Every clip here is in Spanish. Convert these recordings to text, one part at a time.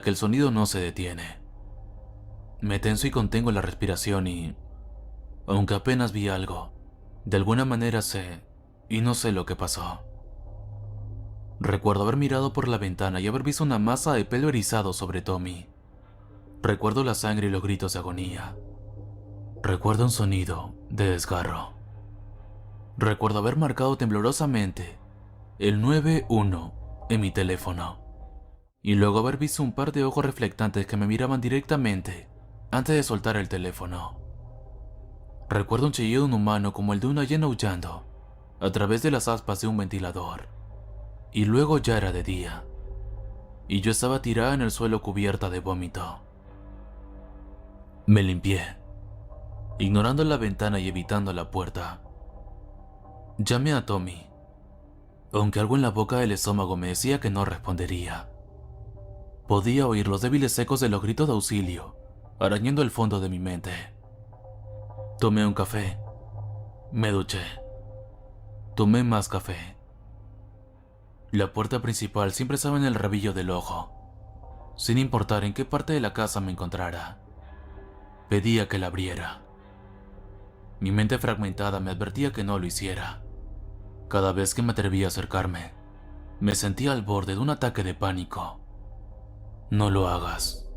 que el sonido no se detiene. Me tenso y contengo la respiración y, aunque apenas vi algo, de alguna manera sé, y no sé lo que pasó. Recuerdo haber mirado por la ventana y haber visto una masa de pelo erizado sobre Tommy. Recuerdo la sangre y los gritos de agonía. Recuerdo un sonido de desgarro. Recuerdo haber marcado temblorosamente el 91 en mi teléfono, y luego haber visto un par de ojos reflectantes que me miraban directamente antes de soltar el teléfono. Recuerdo un chillido inhumano como el de una hiena aullando a través de las aspas de un ventilador. Y luego ya era de día, y yo estaba tirada en el suelo cubierta de vómito. Me limpié, ignorando la ventana y evitando la puerta. Llamé a Tommy, aunque algo en la boca del estómago me decía que no respondería. Podía oír los débiles ecos de los gritos de auxilio arañando el fondo de mi mente. Tomé un café, me duché, tomé más café. La puerta principal siempre estaba en el rabillo del ojo, sin importar en qué parte de la casa me encontrara. Pedía que la abriera. Mi mente fragmentada me advertía que no lo hiciera. Cada vez que me atrevía a acercarme, me sentía al borde de un ataque de pánico. No lo hagas,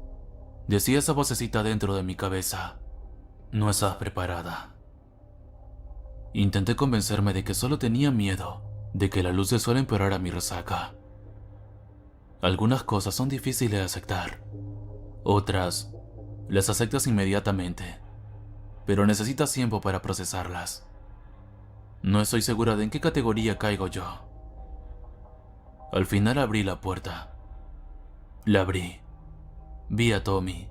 decía esa vocecita dentro de mi cabeza. No estás preparada. Intenté convencerme de que solo tenía miedo de que la luz del sol empeorara mi resaca. Algunas cosas son difíciles de aceptar, otras las aceptas inmediatamente, pero necesitas tiempo para procesarlas. No estoy segura de en qué categoría caigo yo. Al final abrí la puerta. La abrí, vi a Tommy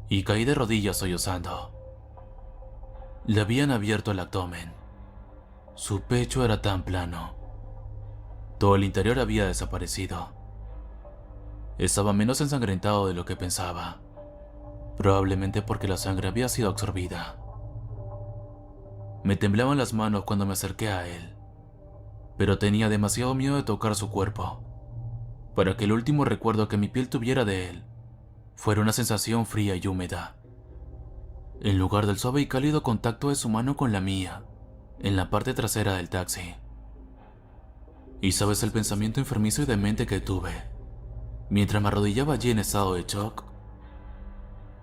y caí de rodillas sollozando. Le habían abierto el abdomen. Su pecho era tan plano. Todo el interior había desaparecido. Estaba menos ensangrentado de lo que pensaba, probablemente porque la sangre había sido absorbida. Me temblaban las manos cuando me acerqué a él, pero tenía demasiado miedo de tocar su cuerpo para que el último recuerdo que mi piel tuviera de él fuera una sensación fría y húmeda, en lugar del suave y cálido contacto de su mano con la mía en la parte trasera del taxi. ¿Y sabes el pensamiento enfermizo y demente que tuve mientras me arrodillaba allí en estado de shock?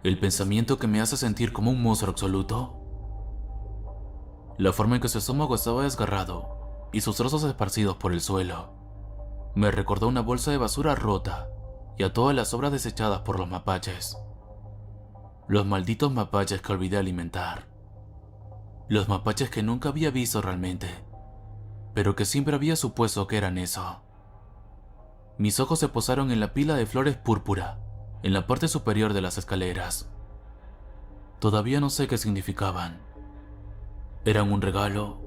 El pensamiento que me hace sentir como un monstruo absoluto. La forma en que su estómago estaba desgarrado y sus trozos esparcidos por el suelo me recordó una bolsa de basura rota y a todas las sobras desechadas por los mapaches. Los malditos mapaches que olvidé alimentar. Los mapaches que nunca había visto realmente, pero que siempre había supuesto que eran eso. Mis ojos se posaron en la pila de flores púrpura en la parte superior de las escaleras. Todavía no sé qué significaban. ¿Eran un regalo?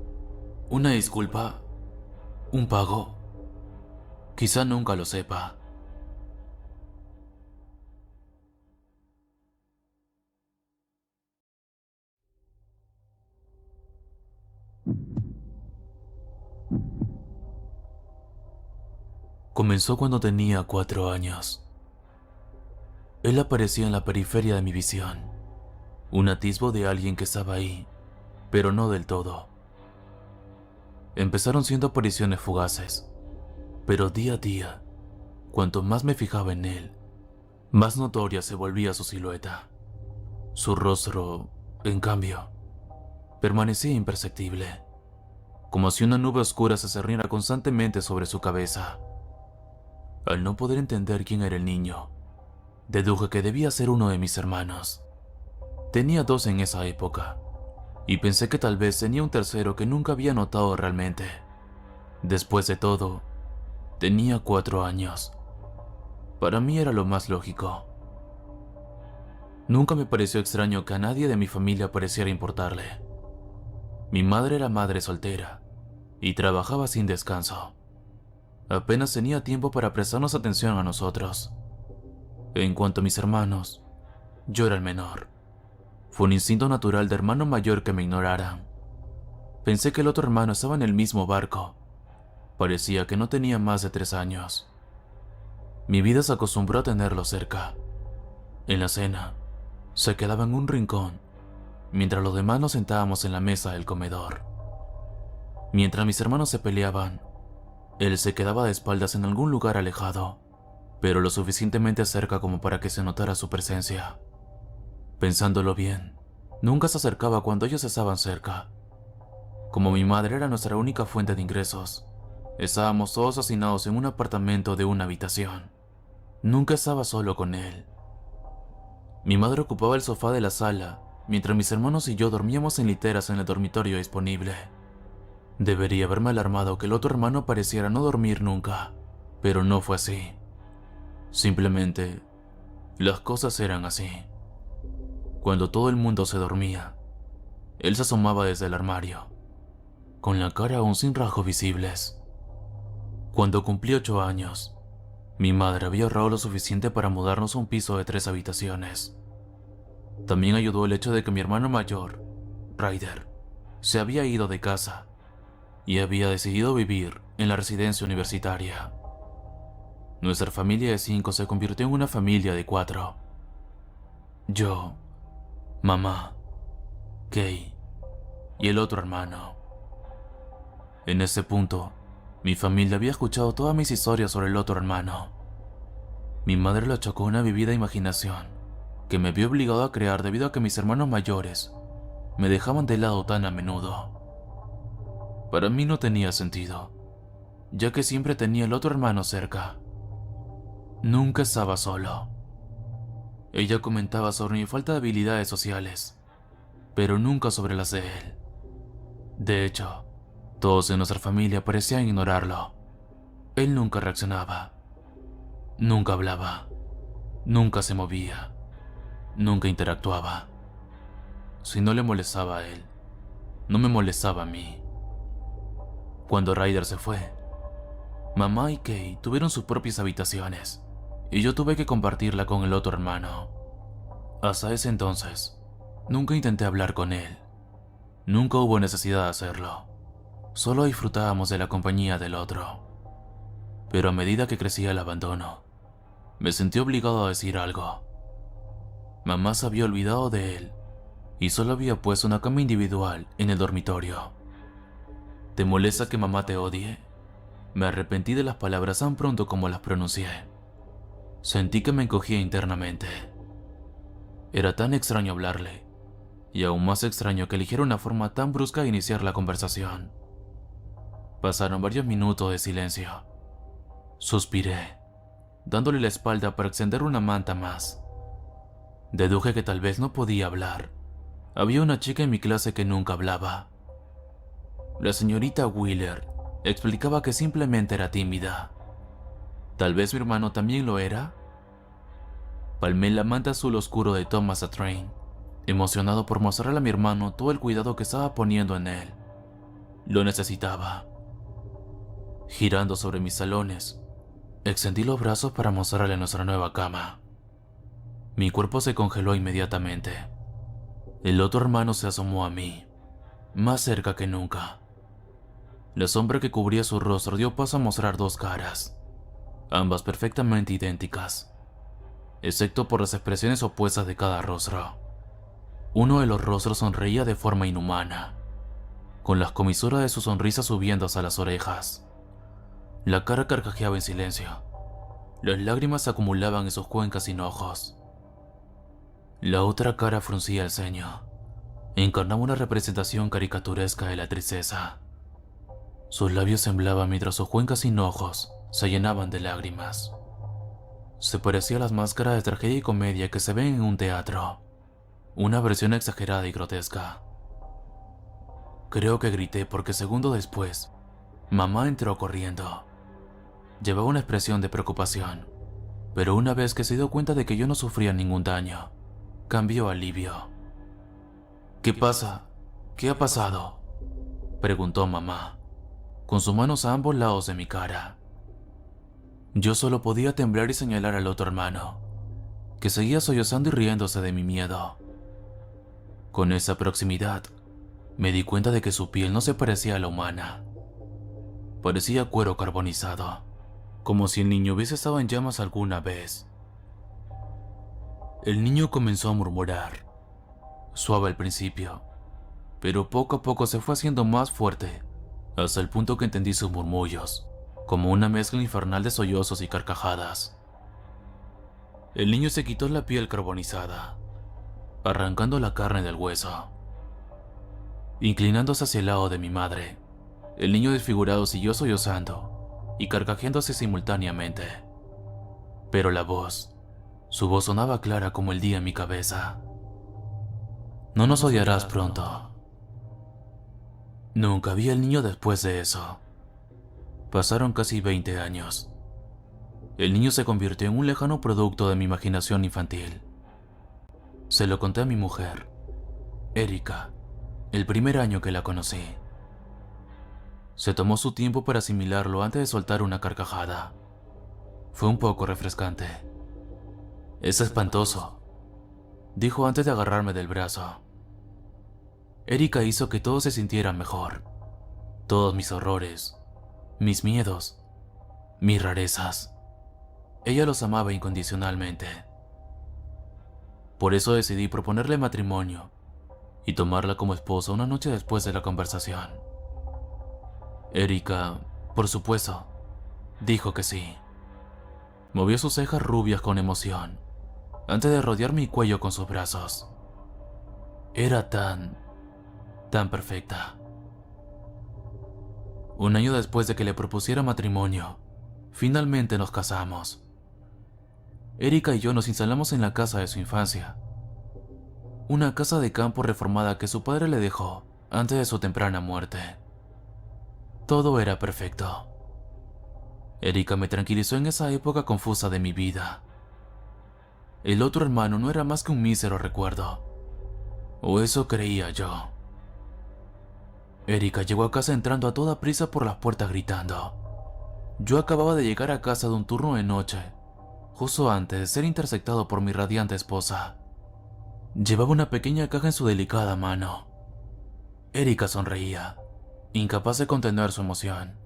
¿Una disculpa? ¿Un pago? Quizá nunca lo sepa. Comenzó cuando tenía 4 años. Él aparecía en la periferia de mi visión, un atisbo de alguien que estaba ahí, pero no del todo. Empezaron siendo apariciones fugaces, pero día a día, cuanto más me fijaba en él, más notoria se volvía su silueta. Su rostro, en cambio, permanecía imperceptible, como si una nube oscura se cerniera constantemente sobre su cabeza. Al no poder entender quién era el niño, deduje que debía ser uno de mis hermanos. Tenía 2 en esa época, y pensé que tal vez tenía un tercero que nunca había notado realmente. Después de todo, tenía 4 años. Para mí era lo más lógico. Nunca me pareció extraño que a nadie de mi familia pareciera importarle. Mi madre era madre soltera y trabajaba sin descanso. Apenas tenía tiempo para prestarnos atención a nosotros. En cuanto a mis hermanos, yo era el menor. Fue un instinto natural de hermano mayor que me ignoraran. Pensé que el otro hermano estaba en el mismo barco. Parecía que no tenía más de 3 años. Mi vida se acostumbró a tenerlo cerca. En la cena, se quedaba en un rincón, mientras los demás nos sentábamos en la mesa del comedor. Mientras mis hermanos se peleaban, él se quedaba de espaldas en algún lugar alejado, pero lo suficientemente cerca como para que se notara su presencia. Pensándolo bien, nunca se acercaba cuando ellos estaban cerca. Como mi madre era nuestra única fuente de ingresos, estábamos todos hacinados en un apartamento de una habitación. Nunca estaba solo con él. Mi madre ocupaba el sofá de la sala, mientras mis hermanos y yo dormíamos en literas en el dormitorio disponible. Debería haberme alarmado que el otro hermano pareciera no dormir nunca, pero no fue así. Simplemente, las cosas eran así. Cuando todo el mundo se dormía, él se asomaba desde el armario, con la cara aún sin rasgos visibles. Cuando cumplí 8 años, mi madre había ahorrado lo suficiente para mudarnos a un piso de 3 habitaciones. También ayudó el hecho de que mi hermano mayor, Ryder, se había ido de casa y había decidido vivir en la residencia universitaria. Nuestra familia de 5 se convirtió en una familia de 4. Yo, mamá, Kay y el otro hermano. En ese punto, mi familia había escuchado todas mis historias sobre el otro hermano. Mi madre lo achacó a una vivida imaginación que me vio obligado a crear debido a que mis hermanos mayores me dejaban de lado tan a menudo. Para mí no tenía sentido, ya que siempre tenía el otro hermano cerca. Nunca estaba solo. Ella comentaba sobre mi falta de habilidades sociales, pero nunca sobre las de él. De hecho, todos en nuestra familia parecían ignorarlo. Él nunca reaccionaba, nunca hablaba, nunca se movía, nunca interactuaba. Si no le molestaba a él, no me molestaba a mí. Cuando Ryder se fue, mamá y Kay tuvieron sus propias habitaciones y yo tuve que compartirla con el otro hermano. Hasta ese entonces, nunca intenté hablar con él. Nunca hubo necesidad de hacerlo. Solo disfrutábamos de la compañía del otro. Pero a medida que crecía el abandono, me sentí obligado a decir algo. Mamá se había olvidado de él y solo había puesto una cama individual en el dormitorio. ¿Te molesta que mamá te odie? Me arrepentí de las palabras tan pronto como las pronuncié. Sentí que me encogía internamente. Era tan extraño hablarle, y aún más extraño que eligiera una forma tan brusca de iniciar la conversación. Pasaron varios minutos de silencio. Suspiré, dándole la espalda para extender una manta más. Deduje que tal vez no podía hablar. Había una chica en mi clase que nunca hablaba. La señorita Wheeler explicaba que simplemente era tímida. ¿Tal vez mi hermano también lo era? Palmé la manta azul oscuro de Thomas A. Train, emocionado por mostrarle a mi hermano todo el cuidado que estaba poniendo en él. Lo necesitaba. Girando sobre mis talones, extendí los brazos para mostrarle nuestra nueva cama. Mi cuerpo se congeló inmediatamente. El otro hermano se asomó a mí, más cerca que nunca. La sombra que cubría su rostro dio paso a mostrar 2 caras, ambas perfectamente idénticas, excepto por las expresiones opuestas de cada rostro. Uno de los rostros sonreía de forma inhumana, con las comisuras de su sonrisa subiendo hasta las orejas. La cara carcajeaba en silencio. Las lágrimas se acumulaban en sus cuencas sin ojos. La otra cara fruncía el ceño. Encarnaba una representación caricaturesca de la tristeza. Sus labios temblaban mientras sus cuencas sin ojos se llenaban de lágrimas. Se parecía a las máscaras de tragedia y comedia que se ven en un teatro. Una versión exagerada y grotesca. Creo que grité porque segundos después, mamá entró corriendo. Llevaba una expresión de preocupación, pero una vez que se dio cuenta de que yo no sufría ningún daño, cambió a alivio. ¿Qué pasa? ¿Qué ha pasado?, preguntó mamá, con sus manos a ambos lados de mi cara. Yo solo podía temblar y señalar al otro hermano, que seguía sollozando y riéndose de mi miedo. Con esa proximidad, me di cuenta de que su piel no se parecía a la humana. Parecía cuero carbonizado, como si el niño hubiese estado en llamas alguna vez. El niño comenzó a murmurar, suave al principio, pero poco a poco se fue haciendo más fuerte, hasta el punto que entendí sus murmullos, como una mezcla infernal de sollozos y carcajadas. El niño se quitó la piel carbonizada, arrancando la carne del hueso. Inclinándose hacia el lado de mi madre, el niño desfigurado siguió sollozando y carcajeándose simultáneamente. Pero su voz sonaba clara como el día en mi cabeza. No nos odiarás pronto. Nunca vi al niño después de eso. Pasaron casi 20 años. El niño se convirtió en un lejano producto de mi imaginación infantil. Se lo conté a mi mujer, Erika, el primer año que la conocí. Se tomó su tiempo para asimilarlo antes de soltar una carcajada. Fue un poco refrescante. Es espantoso, dijo antes de agarrarme del brazo. Erika hizo que todo se sintiera mejor. Todos mis horrores, mis miedos, mis rarezas. Ella los amaba incondicionalmente. Por eso decidí proponerle matrimonio y tomarla como esposa una noche después de la conversación. Erika, por supuesto, dijo que sí. Movió sus cejas rubias con emoción, antes de rodear mi cuello con sus brazos. Era tan perfecta. Un año después de que le propusiera matrimonio, finalmente nos casamos. Erika y yo nos instalamos en la casa de su infancia. Una casa de campo reformada que su padre le dejó antes de su temprana muerte. Todo era perfecto. Erika me tranquilizó en esa época confusa de mi vida. El otro hermano no era más que un mísero recuerdo. O eso creía yo. Erika llegó a casa entrando a toda prisa por las puertas gritando. Yo acababa de llegar a casa de un turno de noche, justo antes de ser interceptado por mi radiante esposa. Llevaba una pequeña caja en su delicada mano. Erika sonreía, incapaz de contener su emoción.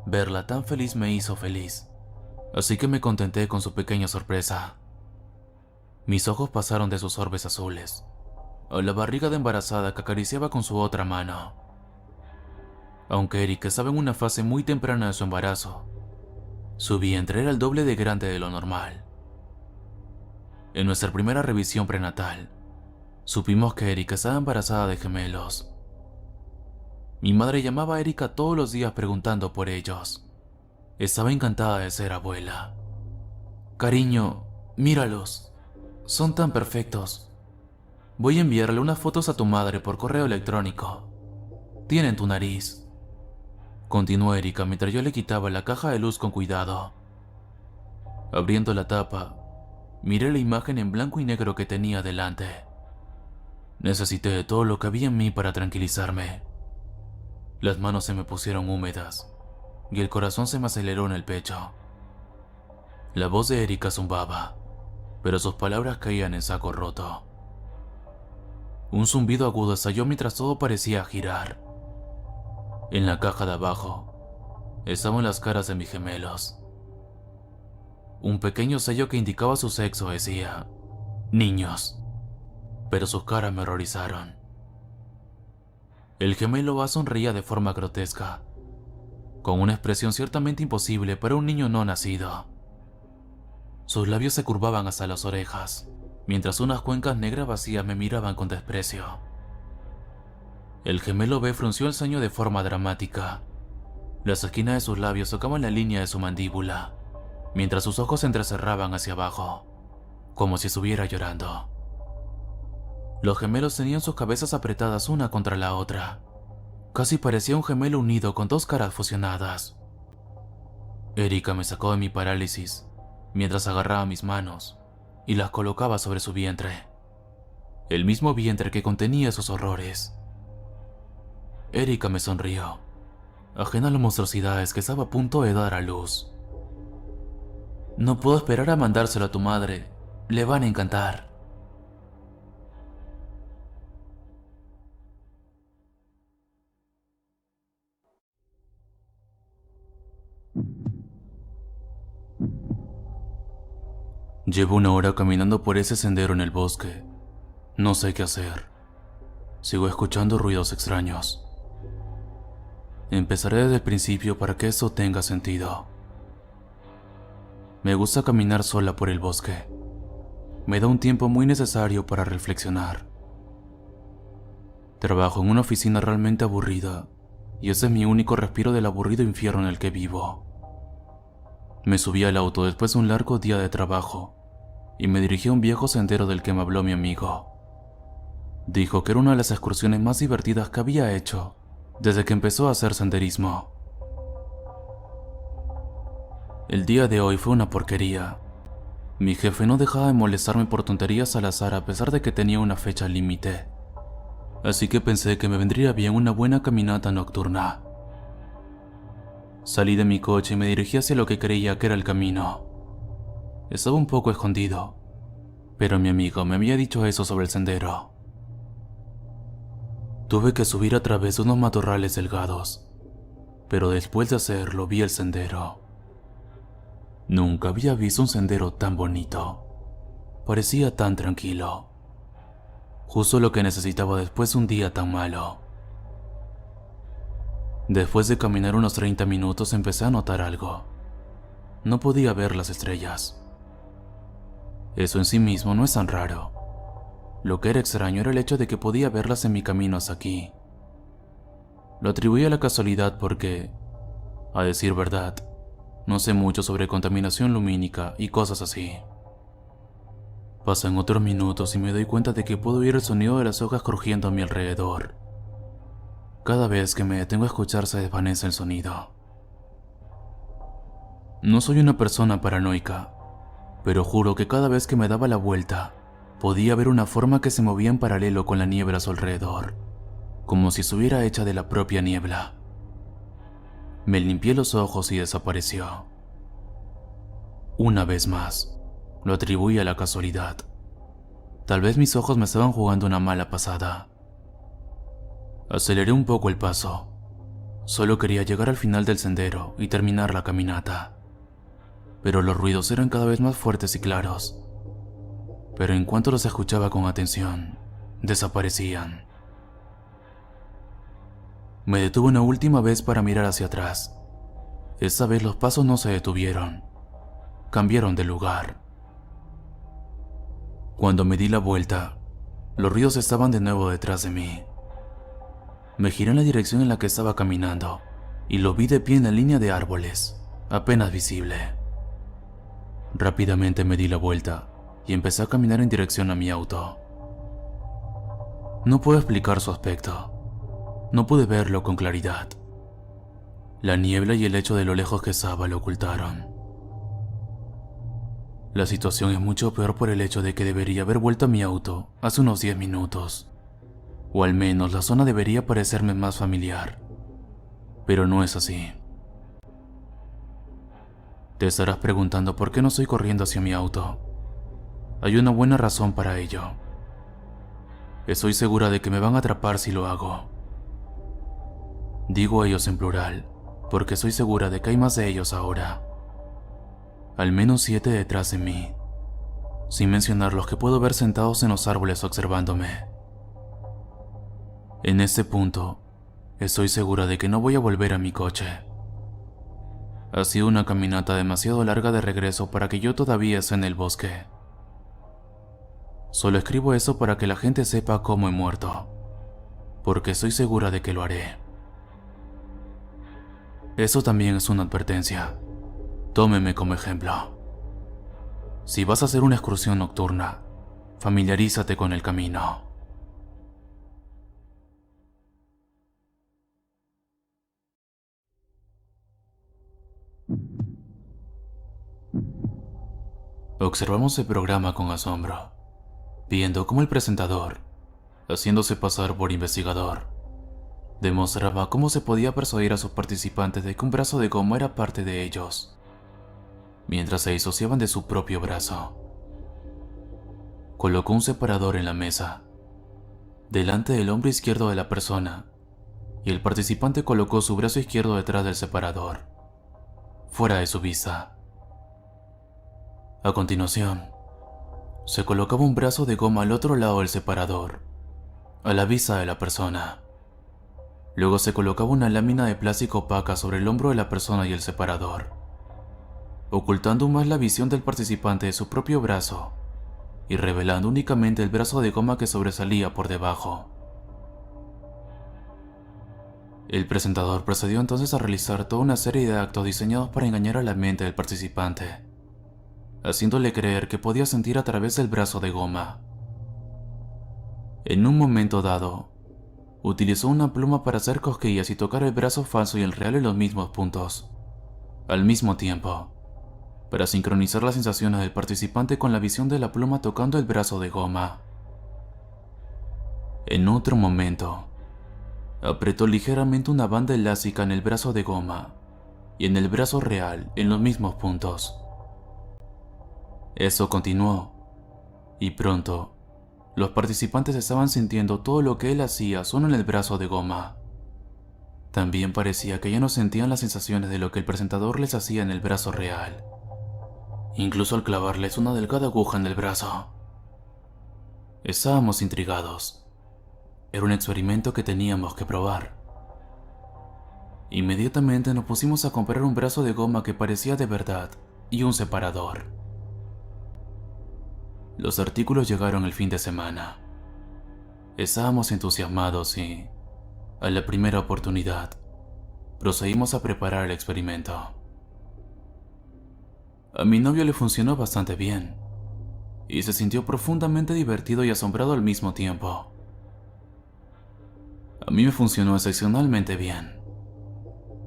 Verla tan feliz me hizo feliz, así que me contenté con su pequeña sorpresa. Mis ojos pasaron de sus orbes azules a la barriga de embarazada que acariciaba con su otra mano. Aunque Erika estaba en una fase muy temprana de su embarazo, su vientre era el doble de grande de lo normal. En nuestra primera revisión prenatal, supimos que Erika estaba embarazada de gemelos. Mi madre llamaba a Erika todos los días preguntando por ellos. Estaba encantada de ser abuela. Cariño, míralos. Son tan perfectos. Voy a enviarle unas fotos a tu madre por correo electrónico. Tienen tu nariz. Continuó Erika mientras yo le quitaba la caja de luz con cuidado. Abriendo la tapa, miré la imagen en blanco y negro que tenía delante. Necesité todo lo que había en mí para tranquilizarme. Las manos se me pusieron húmedas y el corazón se me aceleró en el pecho. La voz de Erika zumbaba, pero sus palabras caían en saco roto. Un zumbido agudo estalló mientras todo parecía girar. En la caja de abajo estaban las caras de mis gemelos. Un pequeño sello que indicaba su sexo decía niños, pero sus caras me horrorizaron. El gemelo A sonreía de forma grotesca, con una expresión ciertamente imposible para un niño no nacido. Sus labios se curvaban hasta las orejas, mientras unas cuencas negras vacías me miraban con desprecio. El gemelo B frunció el ceño de forma dramática. Las esquinas de sus labios tocaban la línea de su mandíbula, mientras sus ojos se entrecerraban hacia abajo, como si estuviera llorando. Los gemelos tenían sus cabezas apretadas una contra la otra. Casi parecía un gemelo unido con dos caras fusionadas. Erika me sacó de mi parálisis mientras agarraba mis manos y las colocaba sobre su vientre, el mismo vientre que contenía sus horrores. Erika me sonrió, ajena a las monstruosidades que estaba a punto de dar a luz. No puedo esperar a mandárselo a tu madre, le van a encantar. Llevo una hora caminando por ese sendero en el bosque. No sé qué hacer. Sigo escuchando ruidos extraños. Empezaré desde el principio para que esto tenga sentido. Me gusta caminar sola por el bosque. Me da un tiempo muy necesario para reflexionar. Trabajo en una oficina realmente aburrida, y ese es mi único respiro del aburrido infierno en el que vivo. Me subí al auto después de un largo día de trabajo, y me dirigí a un viejo sendero del que me habló mi amigo. Dijo que era una de las excursiones más divertidas que había hecho desde que empezó a hacer senderismo. El día de hoy fue una porquería. Mi jefe no dejaba de molestarme por tonterías al azar a pesar de que tenía una fecha límite. Así que pensé que me vendría bien una buena caminata nocturna. Salí de mi coche y me dirigí hacia lo que creía que era el camino. Estaba un poco escondido, pero mi amigo me había dicho eso sobre el sendero. Tuve que subir a través de unos matorrales delgados, pero después de hacerlo vi el sendero. Nunca había visto un sendero tan bonito. Parecía tan tranquilo. Justo lo que necesitaba después de un día tan malo. Después de caminar unos 30 minutos empecé a notar algo. No podía ver las estrellas. Eso en sí mismo no es tan raro. Lo que era extraño era el hecho de que podía verlas en mi camino hasta aquí. Lo atribuí a la casualidad porque, a decir verdad, no sé mucho sobre contaminación lumínica y cosas así. Pasan otros minutos y me doy cuenta de que puedo oír el sonido de las hojas crujiendo a mi alrededor. Cada vez que me detengo a escuchar se desvanece el sonido. No soy una persona paranoica, pero juro que cada vez que me daba la vuelta, podía ver una forma que se movía en paralelo con la niebla a su alrededor, como si estuviera hecha de la propia niebla. Me limpié los ojos y desapareció. Una vez más, lo atribuí a la casualidad. Tal vez mis ojos me estaban jugando una mala pasada. Aceleré un poco el paso. Solo quería llegar al final del sendero y terminar la caminata. Pero los ruidos eran cada vez más fuertes y claros. Pero en cuanto los escuchaba con atención, desaparecían. Me detuve una última vez para mirar hacia atrás. Esta vez los pasos no se detuvieron. Cambiaron de lugar. Cuando me di la vuelta, los ruidos estaban de nuevo detrás de mí. Me giré en la dirección en la que estaba caminando y lo vi de pie en la línea de árboles, apenas visible. Rápidamente me di la vuelta y empecé a caminar en dirección a mi auto. No puedo explicar su aspecto. No pude verlo con claridad. La niebla y el hecho de lo lejos que estaba lo ocultaron. La situación es mucho peor por el hecho de que debería haber vuelto a mi auto hace unos 10 minutos. O al menos la zona debería parecerme más familiar. Pero no es así. Te estarás preguntando por qué no estoy corriendo hacia mi auto. Hay una buena razón para ello. Estoy segura de que me van a atrapar si lo hago. Digo ellos en plural, porque estoy segura de que hay más de ellos ahora. Al menos 7 detrás de mí, sin mencionar los que puedo ver sentados en los árboles observándome. En este punto, estoy segura de que no voy a volver a mi coche. Ha sido una caminata demasiado larga de regreso para que yo todavía esté en el bosque. Solo escribo eso para que la gente sepa cómo he muerto, porque estoy segura de que lo haré. Eso también es una advertencia. Tómeme como ejemplo. Si vas a hacer una excursión nocturna, familiarízate con el camino. Observamos el programa con asombro, viendo cómo el presentador, haciéndose pasar por investigador, demostraba cómo se podía persuadir a sus participantes de que un brazo de goma era parte de ellos, mientras se disociaban de su propio brazo. Colocó un separador en la mesa, delante del hombro izquierdo de la persona, y el participante colocó su brazo izquierdo detrás del separador, fuera de su vista. A continuación, Se colocaba un brazo de goma al otro lado del separador, a la vista de la persona. Luego se colocaba una lámina de plástico opaca sobre el hombro de la persona y el separador, ocultando aún más la visión del participante de su propio brazo y revelando únicamente el brazo de goma que sobresalía por debajo. El presentador procedió entonces a realizar toda una serie de actos diseñados para engañar a la mente del participante, haciéndole creer que podía sentir a través del brazo de goma. En un momento dado, utilizó una pluma para hacer cosquillas y tocar el brazo falso y el real en los mismos puntos, al mismo tiempo, para sincronizar las sensaciones del participante con la visión de la pluma tocando el brazo de goma. En otro momento, apretó ligeramente una banda elástica en el brazo de goma y en el brazo real en los mismos puntos. Eso continuó, y pronto, los participantes estaban sintiendo todo lo que él hacía solo en el brazo de goma. También parecía que ya no sentían las sensaciones de lo que el presentador les hacía en el brazo real, incluso al clavarles una delgada aguja en el brazo. Estábamos intrigados. Era un experimento que teníamos que probar. Inmediatamente nos pusimos a comprar un brazo de goma que parecía de verdad y un separador. Los artículos llegaron el fin de semana. Estábamos entusiasmados y, a la primera oportunidad, procedimos a preparar el experimento. A mi novio le funcionó bastante bien, y se sintió profundamente divertido y asombrado al mismo tiempo. A mí me funcionó excepcionalmente bien.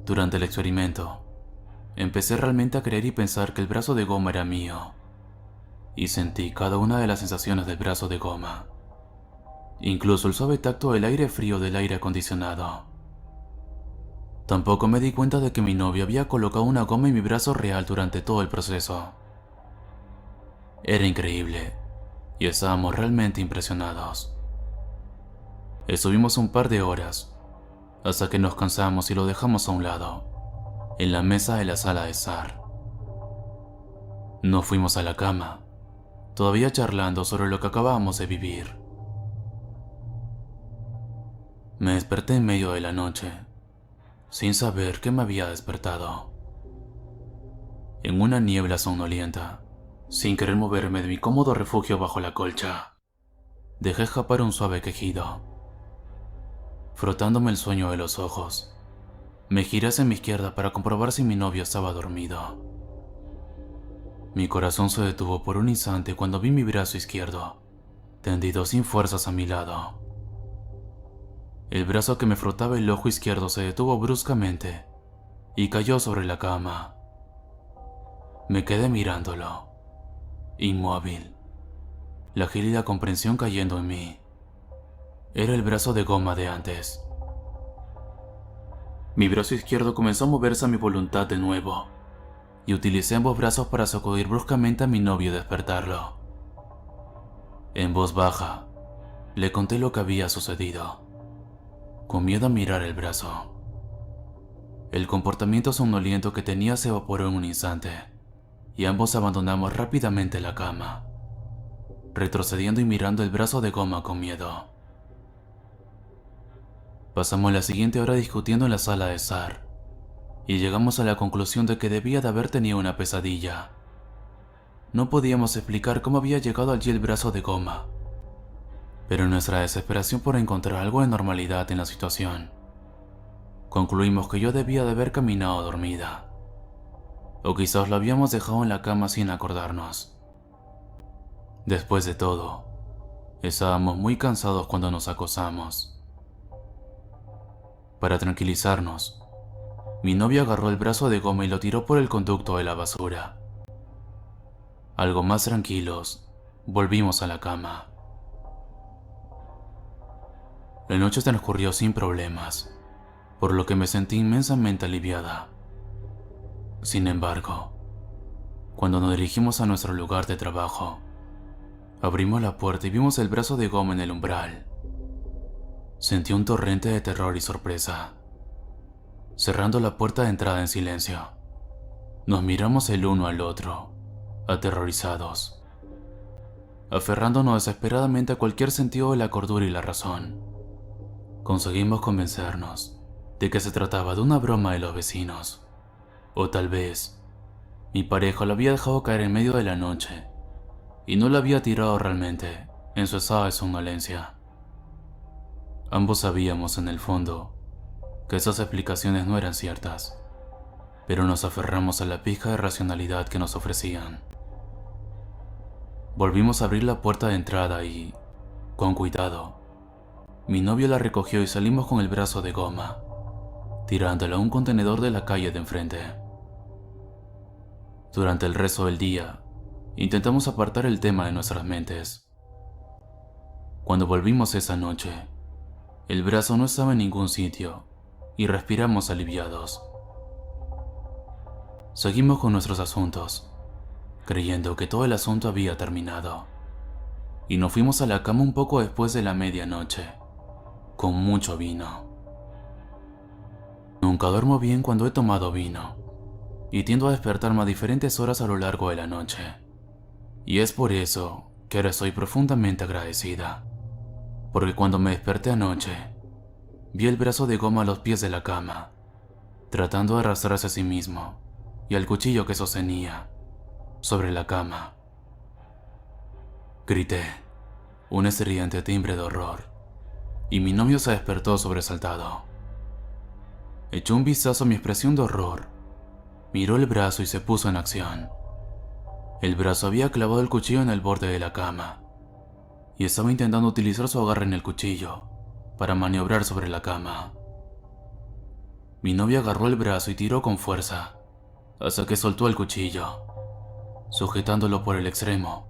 Durante el experimento, empecé realmente a creer y pensar que el brazo de goma era mío, y sentí cada una de las sensaciones del brazo de goma, incluso el suave tacto del aire frío del aire acondicionado. Tampoco me di cuenta de que mi novio había colocado una goma en mi brazo real durante todo el proceso. Era increíble, y estábamos realmente impresionados. Estuvimos un par de horas, hasta que nos cansamos y lo dejamos a un lado, en la mesa de la sala de estar. No fuimos a la cama, todavía charlando sobre lo que acabábamos de vivir. Me desperté en medio de la noche, sin saber qué me había despertado. En una niebla somnolienta, sin querer moverme de mi cómodo refugio bajo la colcha, dejé escapar un suave quejido. Frotándome el sueño de los ojos, me giré hacia mi izquierda para comprobar si mi novio estaba dormido. Mi corazón se detuvo por un instante cuando vi mi brazo izquierdo, tendido sin fuerzas a mi lado. El brazo que me frotaba el ojo izquierdo se detuvo bruscamente y cayó sobre la cama. Me quedé mirándolo, inmóvil, la gélida comprensión cayendo en mí. Era el brazo de goma de antes. Mi brazo izquierdo comenzó a moverse a mi voluntad de nuevo, y utilicé ambos brazos para sacudir bruscamente a mi novio y despertarlo. En voz baja, le conté lo que había sucedido, con miedo a mirar el brazo. El comportamiento somnoliento que tenía se evaporó en un instante, y ambos abandonamos rápidamente la cama, retrocediendo y mirando el brazo de goma con miedo. Pasamos la siguiente hora discutiendo en la sala de estar, y llegamos a la conclusión de que debía de haber tenido una pesadilla. No podíamos explicar cómo había llegado allí el brazo de goma, pero en nuestra desesperación por encontrar algo de normalidad en la situación, concluimos que yo debía de haber caminado dormida, o quizás lo habíamos dejado en la cama sin acordarnos. Después de todo, estábamos muy cansados cuando nos acostamos. Para tranquilizarnos, mi novia agarró el brazo de goma y lo tiró por el conducto de la basura. Algo más tranquilos, volvimos a la cama. La noche transcurrió sin problemas, por lo que me sentí inmensamente aliviada. Sin embargo, cuando nos dirigimos a nuestro lugar de trabajo, abrimos la puerta y vimos el brazo de goma en el umbral. Sentí un torrente de terror y sorpresa. Cerrando la puerta de entrada en silencio, nos miramos el uno al otro, aterrorizados. aferrándonos desesperadamente a cualquier sentido de la cordura y la razón. Conseguimos convencernos de que se trataba de una broma de los vecinos, o tal vez mi pareja lo había dejado caer en medio de la noche y no lo había tirado realmente en su estado de somnolencia. Ambos sabíamos en el fondo que esas explicaciones no eran ciertas, pero nos aferramos a la pizca de racionalidad que nos ofrecían. Volvimos a abrir la puerta de entrada y, con cuidado, mi novio la recogió y salimos con el brazo de goma, tirándola a un contenedor de la calle de enfrente. Durante el resto del día, intentamos apartar el tema de nuestras mentes. Cuando volvimos esa noche, el brazo no estaba en ningún sitio y respiramos aliviados. Seguimos con nuestros asuntos, creyendo que todo el asunto había terminado, y nos fuimos a la cama un poco después de la medianoche, con mucho vino. Nunca duermo bien cuando he tomado vino, y tiendo a despertarme a diferentes horas a lo largo de la noche, y es por eso que ahora estoy profundamente agradecida, porque cuando me desperté anoche, vi el brazo de goma a los pies de la cama, tratando de arrastrarse a sí mismo, y al cuchillo que sostenía sobre la cama. Grité, un estridente timbre de horror, y mi novio se despertó sobresaltado. Echó un vistazo a mi expresión de horror, miró el brazo y se puso en acción. El brazo había clavado el cuchillo en el borde de la cama, y estaba intentando utilizar su agarre en el cuchillo para maniobrar sobre la cama. Mi novio agarró el brazo y tiró con fuerza, hasta que soltó el cuchillo. Sujetándolo por el extremo,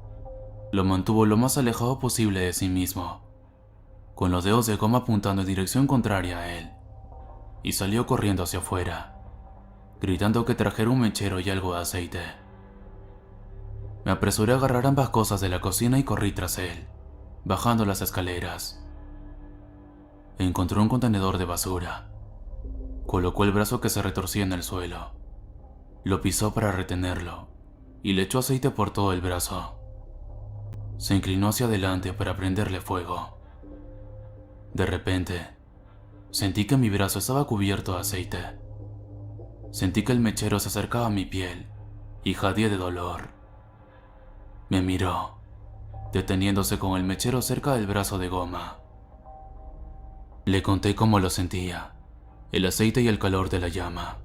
lo mantuvo lo más alejado posible de sí mismo, con los dedos de goma apuntando en dirección contraria a él, y salió corriendo hacia afuera, gritando que trajera un mechero y algo de aceite. Me apresuré a agarrar ambas cosas de la cocina y corrí tras él, bajando las escaleras. Encontró un contenedor de basura. Colocó el brazo que se retorcía en el suelo. Lo pisó para retenerlo y le echó aceite por todo el brazo. Se inclinó hacia adelante para prenderle fuego. De repente, sentí que mi brazo estaba cubierto de aceite. Sentí que el mechero se acercaba a mi piel y jadeé de dolor. Me miró, deteniéndose con el mechero cerca del brazo de goma. Le conté cómo lo sentía, el aceite y el calor de la llama.